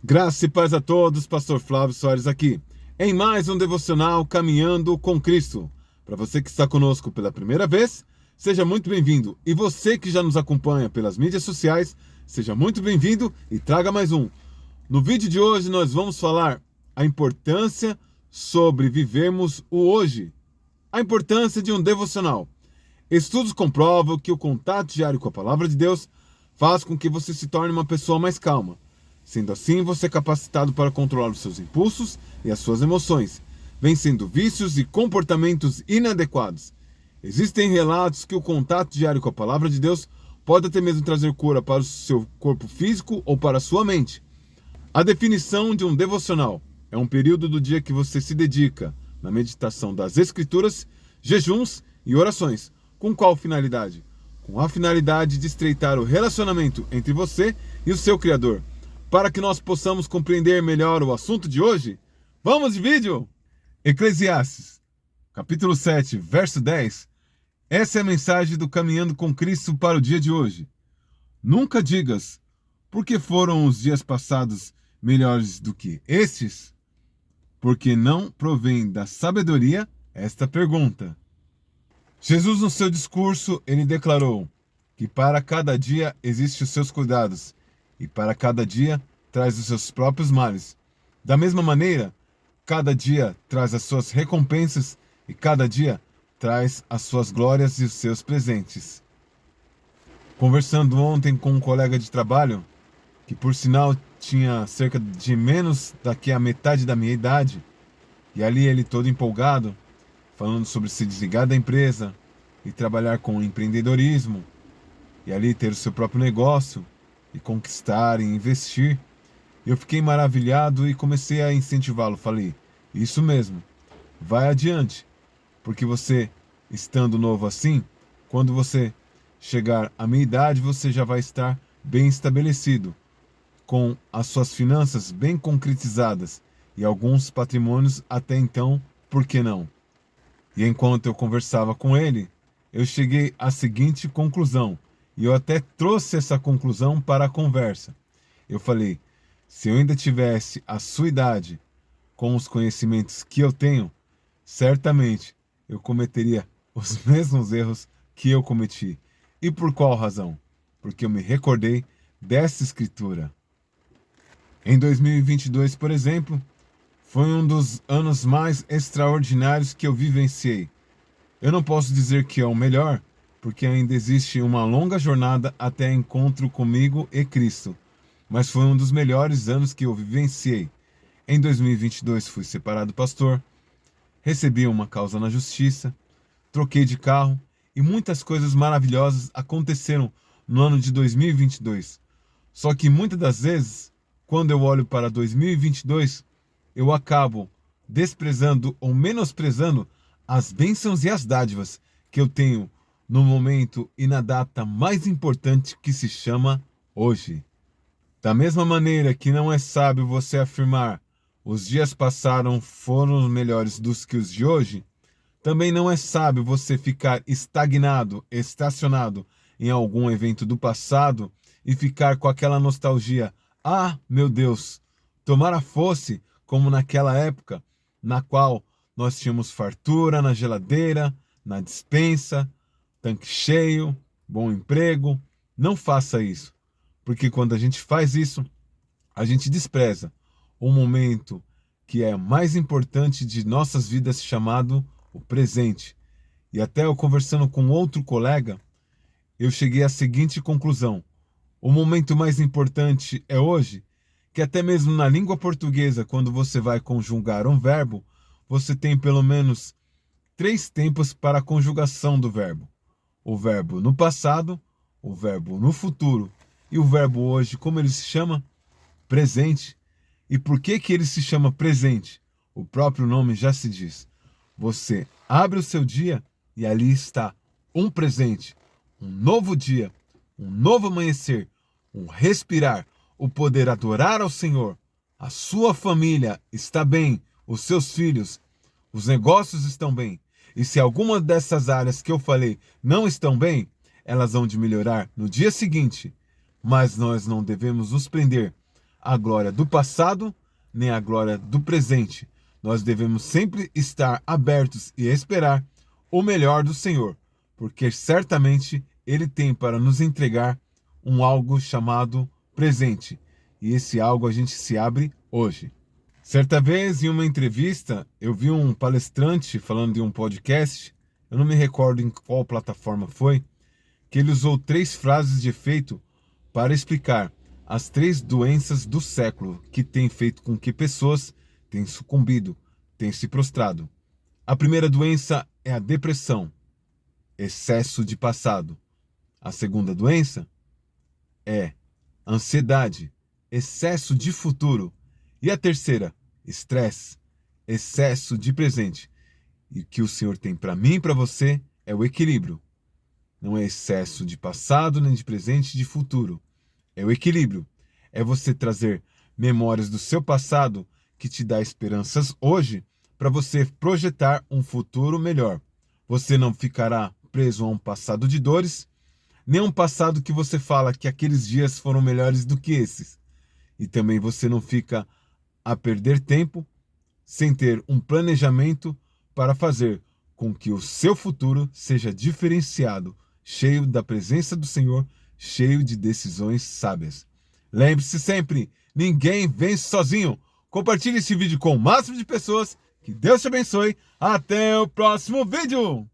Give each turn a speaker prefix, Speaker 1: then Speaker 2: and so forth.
Speaker 1: Graça e paz a todos, Pastor Flávio Soares aqui, em mais um devocional Caminhando com Cristo. Para você que está conosco pela primeira vez, seja muito bem-vindo. E você que já nos acompanha pelas mídias sociais, seja muito bem-vindo e traga mais um. No vídeo de hoje nós vamos falar a importância sobre vivermos o hoje. A importância de um devocional. Estudos comprovam que o contato diário com a Palavra de Deus faz com que você se torne uma pessoa mais calma. Sendo assim, você é capacitado para controlar os seus impulsos e as suas emoções, vencendo vícios e comportamentos inadequados. Existem relatos que o contato diário com a Palavra de Deus pode até mesmo trazer cura para o seu corpo físico ou para a sua mente. A definição de um devocional é um período do dia que você se dedica na meditação das Escrituras, jejuns e orações. Com qual finalidade? Com a finalidade de estreitar o relacionamento entre você e o seu Criador. Para que nós possamos compreender melhor o assunto de hoje, vamos de vídeo! Eclesiastes, capítulo 7, verso 10. Essa é a mensagem do Caminhando com Cristo para o dia de hoje. Nunca digas, por que foram os dias passados melhores do que estes? Porque não provém da sabedoria esta pergunta. Jesus, no seu discurso, ele declarou que para cada dia existem os seus cuidados, e para cada dia traz os seus próprios males. Da mesma maneira, cada dia traz as suas recompensas e cada dia traz as suas glórias e os seus presentes. Conversando ontem com um colega de trabalho, que por sinal tinha cerca de menos daqui a metade da minha idade, e ali ele todo empolgado, falando sobre se desligar da empresa e trabalhar com empreendedorismo, e ali ter o seu próprio negócio, e conquistar e investir. Eu fiquei maravilhado e comecei a incentivá-lo. Falei, isso mesmo, vai adiante, porque você, estando novo assim, quando você chegar à minha idade, você já vai estar bem estabelecido, com as suas finanças bem concretizadas e alguns patrimônios até então, por que não? E enquanto eu conversava com ele, eu cheguei à seguinte conclusão. E eu até trouxe essa conclusão para a conversa. Eu falei, se eu ainda tivesse a sua idade, com os conhecimentos que eu tenho, certamente eu cometeria os mesmos erros que eu cometi. E por qual razão? Porque eu me recordei dessa escritura. Em 2022, por exemplo, foi um dos anos mais extraordinários que eu vivenciei. Eu não posso dizer que é o melhor, porque ainda existe uma longa jornada até encontro comigo e Cristo. Mas foi um dos melhores anos que eu vivenciei. Em 2022 fui separado pastor, recebi uma causa na justiça, troquei de carro e muitas coisas maravilhosas aconteceram no ano de 2022. Só que muitas das vezes, quando eu olho para 2022, eu acabo desprezando ou menosprezando as bênçãos e as dádivas que eu tenho no momento e na data mais importante que se chama hoje. Da mesma maneira que não é sábio você afirmar os dias passaram foram melhores dos que os de hoje, também não é sábio você ficar estagnado, estacionado em algum evento do passado e ficar com aquela nostalgia. Ah, meu Deus, tomara fosse como naquela época na qual nós tínhamos fartura na geladeira, na despensa, tanque cheio, bom emprego. Não faça isso, porque quando a gente faz isso, a gente despreza o momento que é mais importante de nossas vidas, chamado o presente. E até eu conversando com outro colega, eu cheguei à seguinte conclusão: o momento mais importante é hoje, que até mesmo na língua portuguesa, quando você vai conjugar um verbo, você tem pelo menos 3 tempos para a conjugação do verbo. O verbo no passado, o verbo no futuro e o verbo hoje, como ele se chama? Presente. E por que que ele se chama presente? O próprio nome já se diz. Você abre o seu dia e ali está um presente, um novo dia, um novo amanhecer, um respirar, o poder adorar ao Senhor. A sua família está bem, os seus filhos, os negócios estão bem. E se alguma dessas áreas que eu falei não estão bem, elas vão de melhorar no dia seguinte. Mas nós não devemos nos prender a glória do passado, nem a glória do presente. Nós devemos sempre estar abertos e esperar o melhor do Senhor, porque certamente Ele tem para nos entregar um algo chamado presente. E esse algo a gente se abre hoje. Certa vez, em uma entrevista, eu vi um palestrante falando de um podcast, eu não me recordo em qual plataforma foi, que ele usou 3 frases de efeito para explicar as 3 doenças do século que têm feito com que pessoas tenham sucumbido, tenham se prostrado. A primeira doença é a depressão, excesso de passado. A segunda doença é ansiedade, excesso de futuro. E a terceira, estresse, excesso de presente. E o que o Senhor tem para mim e para você é o equilíbrio. Não é excesso de passado, nem de presente, de futuro. É o equilíbrio. É você trazer memórias do seu passado que te dá esperanças hoje para você projetar um futuro melhor. Você não ficará preso a um passado de dores, nem um passado que você fala que aqueles dias foram melhores do que esses. E também você não fica a perder tempo sem ter um planejamento para fazer com que o seu futuro seja diferenciado, cheio da presença do Senhor, cheio de decisões sábias. Lembre-se sempre, ninguém vence sozinho. Compartilhe esse vídeo com o máximo de pessoas. Que Deus te abençoe. Até o próximo vídeo.